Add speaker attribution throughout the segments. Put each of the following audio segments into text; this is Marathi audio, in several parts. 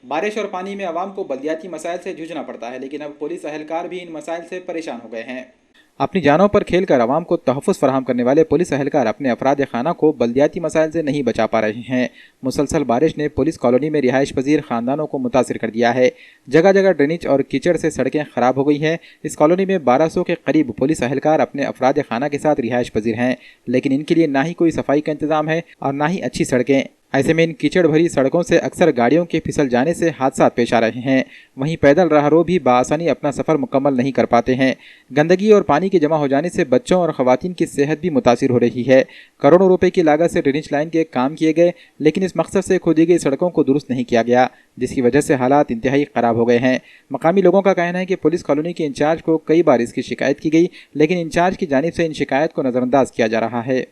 Speaker 1: बारिश और पानी में आवाम को बल्दियाती मसाइल से जूझना पड़ता है, लेकिन अब पुलिस अहलकार भी इन मसाइल से परेशान हो गए हैं। अपनी जानों पर खेलकर आवाम को तहफ़्फ़ुज़ फराहम करने वाले पुलिस अहलकार अपने अफराद खाना को बल्दियाती मसाइल से नहीं बचा पा रहे हैं। मुसलसल बारिश ने पुलिस कॉलोनी में रिहाइश पजीर खानदानों को मुतासिर कर दिया है। जगह जगह ड्रेनेज और कीचड़ से सड़कें खराब हो गई हैं। इस कॉलोनी में 1200 के करीब पुलिस अहलकार अपने अफराद खाना के साथ रिहाइश पजीर हैं, लेकिन इनके लिए ना ही कोई सफाई का इंतजाम है और ना ही अच्छी सड़कें। ऐसे में इन कीचड़ भरी सड़कों से अक्सर गाड़ियों के फिसल जाने से हादसा पेश आ रहे हैं। वहीं पैदल राहरों भी बआसानी अपना सफ़र मुकम्मल नहीं कर पाते हैं। गंदगी और पानी के जमा हो जाने से बच्चों और ख़वातीन की सेहत भी मुतासिर हो रही है। करोड़ों रुपए की लागत से ड्रेनेज लाइन के काम किए गए, लेकिन इस मकसद से खोदी गई सड़कों को दुरुस्त नहीं किया गया, जिसकी वजह से हालात इंतहाई ख़राब हो गए हैं। मकामी लोगों का कहना है कि पुलिस कॉलोनी के इंचार्ज को कई बार इसकी शिकायत की गई, लेकिन इंचार्ज की जानिब से इन शिकायत को नज़रअंदाज किया जा रहा है।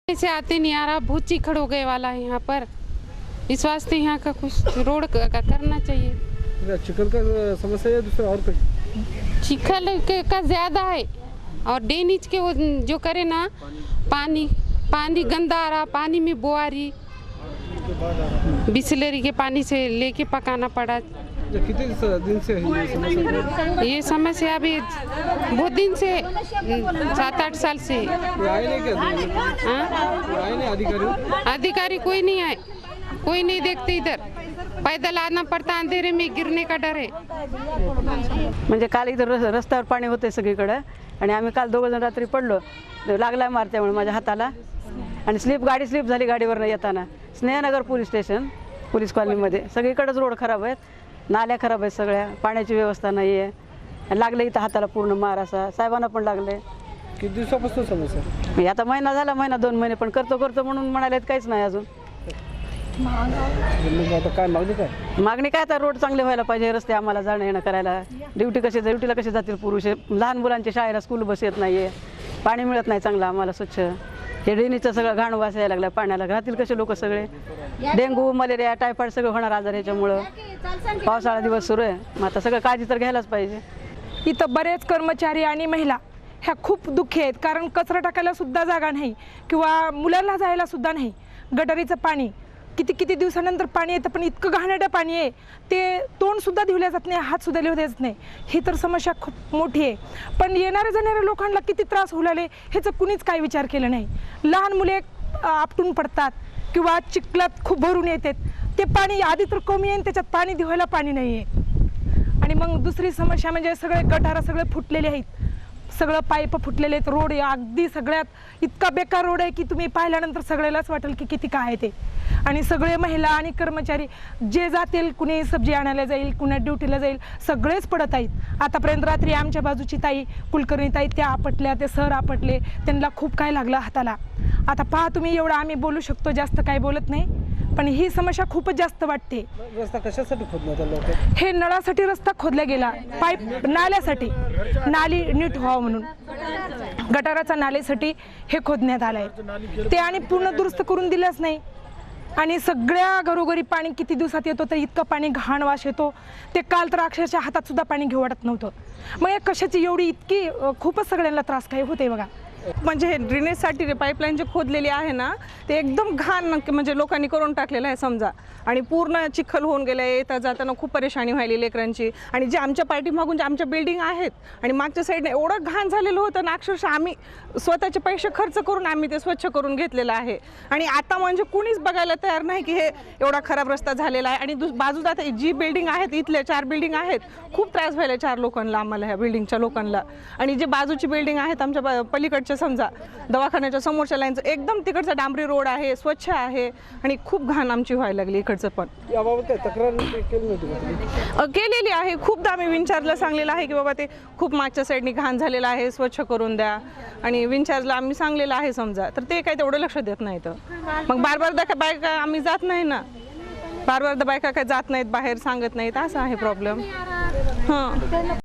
Speaker 2: से आते नहीं आ रहा, बहुत चिखड़ हो गए वाला है यहाँ पर। इस वास्ते यहाँ का कुछ रोड का करना चाहिए।
Speaker 3: चिखल का समस्या है, दूसरा और कुछ
Speaker 2: चिखल का ज्यादा है और ड्रेनेज के वो जो करे ना, पानी गंदा आ रहा, पानी में बोआरी बिसलेरी के पानी से लेके पकाना पड़ा।
Speaker 3: कितने दिन से है
Speaker 2: ये समस्या अभी बहुत दिन से 7-8 साल से। अधिकारी कोई नहीं आए, कोई नहीं देखते इधर। पैदल आना पड़ता, अंधेरे में गिरने का डर है।
Speaker 4: म्हणजे काल इधर रस्त्यावर पाणी होते सगळीकडे आणि आम्ही काल दोघं जण रात्री पडलो, लागला मार त्यामुळे माझ्या हाताला आणि गाडी स्लिप झाली गाडीवर येताना। स्नेहनगर पोलीस स्टेशन पोलीस कॉलनीमध्ये सगळीकडेच रोड खराब आहेत, नाल्या खराब आहेत, सगळ्या पाण्याची व्यवस्था नाही आहे। लागले इथं हाताला पूर्ण मार असा, साहेबांना पण लागले।
Speaker 3: किती दिवसापासून समस्या?
Speaker 4: आता महिना झाला, महिना 2 महिने, पण करतो म्हणून म्हणाले काहीच नाही अजून।
Speaker 3: आता काय मागणी काय?
Speaker 4: मागणी काय, आता रोड चांगले व्हायला पाहिजे, रस्ते आम्हाला जाणं येणं करायला। ड्युटीला कसे जातील पुरुष, लहान मुलांच्या शाळेला स्कूल बस येत नाहीये, पाणी मिळत नाही चांगलं आम्हाला स्वच्छ। हे ड्रेनेजचं सगळं घाण वास यायला लागला पाण्याला, राहतील कसे लोक सगळे। डेंगू मलेरिया टायफॉइड सगळं होणार आजार ह्याच्यामुळं। पावसाळा दिवस सुरू आहे, मग आता सगळं काळजी तर घ्यायलाच पाहिजे।
Speaker 5: इथं बरेच कर्मचारी आणि महिला ह्या खूप दुःखी आहेत, कारण कचरा टाकायला सुद्धा जागा नाही किंवा मुलांना जायला सुद्धा नाही। गटारीचं पाणी किती दिवसानंतर पाणी येतं, पण इतकं घाणेरडं पाणी आहे ते तोंड सुद्धा धुवले जात नाही, हात सुद्धा धुवले जात नाही। ही तर समस्या खूप मोठी आहे, पण येणाऱ्या जाणाऱ्या लोकांना किती त्रास होऊ लागले ह्याचा कुणीच काय विचार केला नाही। लहान मुले आपटून पडतात किंवा चिखलात खूप भरून येतात, ते पाणी आधी तर कमी आहे, त्याच्यात पाणी धुवायला पाणी नाही आहे। आणि मग दुसरी समस्या म्हणजे सगळे गटारा सगळे फुटलेले आहेत, सगळं पाईप फुटलेले आहेत। रोड अगदी सगळ्यात इतका बेकार रोड आहे की तुम्ही पाहिल्यानंतर सगळ्यालाच वाटेल की किती काय आहे ते। आणि सगळे महिला आणि कर्मचारी जे जातील, कुणी सब्जी आणायला जाईल, कुणा ड्युटीला जाईल, सगळेच पडत आहेत। आतापर्यंत रात्री आमच्या बाजूची ताई कुलकर्णी ताई त्या आपटल्या, ते सर आपटले, त्यांना खूप काय लागलं हाताला। आता पहा तुम्ही, एवढं आम्ही बोलू शकतो, जास्त काय बोलत नाही, पण ही समस्या खूपच जास्त वाटते।
Speaker 3: रस्ता कशासाठी खोदण्यात आला?
Speaker 5: हे नळासाठी रस्ता खोदला गेला, पाईप नाल्यासाठी, नाली नीट व्हावं म्हणून गटाराचा नालेसाठी हे खोदण्यात आलंय ते, आणि पूर्ण दुरुस्त करून दिलंच नाही। आणि सगळ्या घरोघरी पाणी किती दिवसात येतो, तर इतकं पाणी घाण वास येतो, ते काल तर अक्षरशः हातात सुद्धा पाणी घेऊ वाटत नव्हतं। मग या कशाची एवढी इतकी खूपच सगळ्यांना त्रास काय होते बघा।
Speaker 6: म्हणजे ड्रेनेजसाठी पाईपलाईन जे खोदलेली आहे ना, ते एकदम घाण म्हणजे लोकांनी करून टाकलेलं आहे समजा, आणि पूर्ण चिखल होऊन गेलं आहे। येता जाताना खूप परेशानी व्हायली लेकरांची, आणि जे आमच्या पाठीमागून जे आमच्या बिल्डिंग आहेत आणि मागच्या साईडने एवढं घाण झालेलं होतं ना, अक्षरशः आम्ही स्वतःचे पैसे खर्च करून आम्ही ते स्वच्छ करून घेतलेलं आहे। आणि आता म्हणजे कुणीच बघायला तयार नाही की हे एवढा खराब रस्ता झालेला आहे। आणि बाजूला आता जी बिल्डिंग आहेत, इथले 4 बिल्डिंग आहेत, खूप त्रास व्हायला 4 लोकांना, आम्हाला ह्या बिल्डिंगच्या लोकांना। आणि जे बाजूची बिल्डिंग आहेत आमच्या पलीकडच्या समजा दवाखान्याच्या समोरच्या लाईनचं, एकदम तिकडचा डांबरी रोड आहे, स्वच्छ आहे, आणि खूप घाण आमची व्हायला लागली इकडचं पण।
Speaker 3: याबाबत काय तक्रार केली नव्हती?
Speaker 6: केलेली आहे, खूपदा आम्ही विंचारला सांगलेलं आहे की बाबा ते खूप मागच्या साईडनी घाण झालेलं आहे, स्वच्छ करून द्या, आणि विंचारला आम्ही सांगलेलं आहे समजा, तर ते काय तेवढं लक्ष देत नाहीत। मग बार बायका आम्ही जात नाही ना, बार बायका काय जात नाहीत बाहेर, सांगत नाहीत, असा आहे प्रॉब्लेम। हां।